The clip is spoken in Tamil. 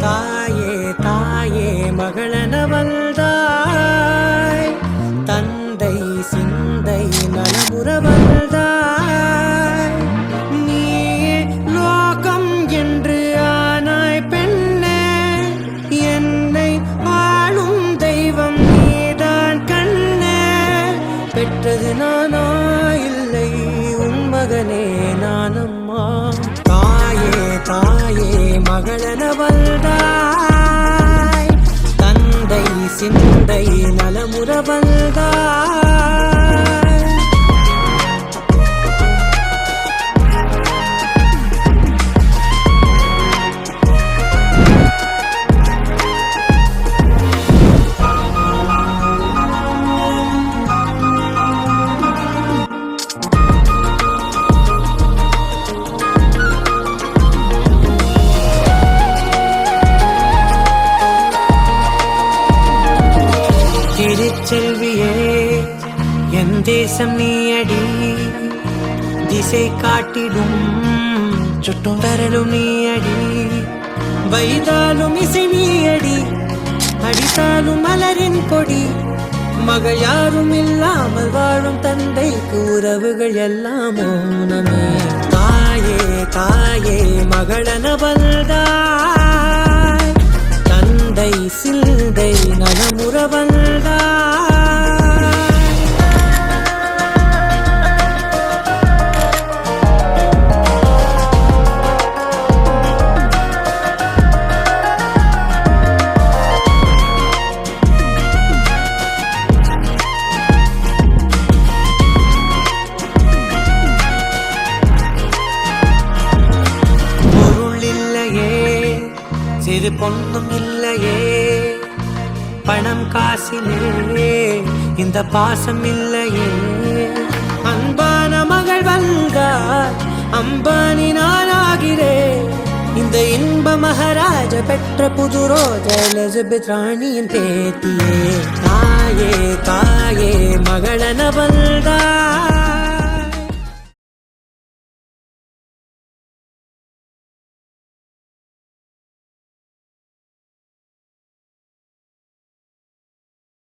தாயே தாயே மகளன வந்தாய், தந்தை சிந்தை நலமுற வந்தாய். நீயே லோகம் என்று ஆனாய் பெண்ணே, என்னை ஆளும் தெய்வம் நீதான் கண்ணே. பெற்றது நானா இல்லை உன் மகனே நானம்மா. தாயே தாயே மகளன வந்தாய், தந்தை சிந்தை நலமுற வந்தாய். திருச்செல்வியே என் தேசம் நீயடி, திசை காட்டிடும் சுட்டும் வரலும் நீயடி. வைதாலும் இசை நீயடி, அடித்தாலும் மலரின் கொடி. மகள் யாரும் இல்லாமல் வாழும் தந்தைக்கு உறவுகள் எல்லாம் மௌனமே. தாயே தாயே மகளன வந்தாய், தந்தை சிந்தை நலமுற வந்தாய். பொருள் இல்லையே, சிறு பொண்ணும் இல்லையே, பணம் காசிலே இந்த பாசம் இல்லையே. அன்பான மகள் வந்தார், அம்பானி நானாகிறேன். இந்த இன்ப மகாராஜ பெற்ற புது ரோஜா எலிசபெத் ராணியின் பேத்தியே. தாயே தாயே மகளன வந்தாய்,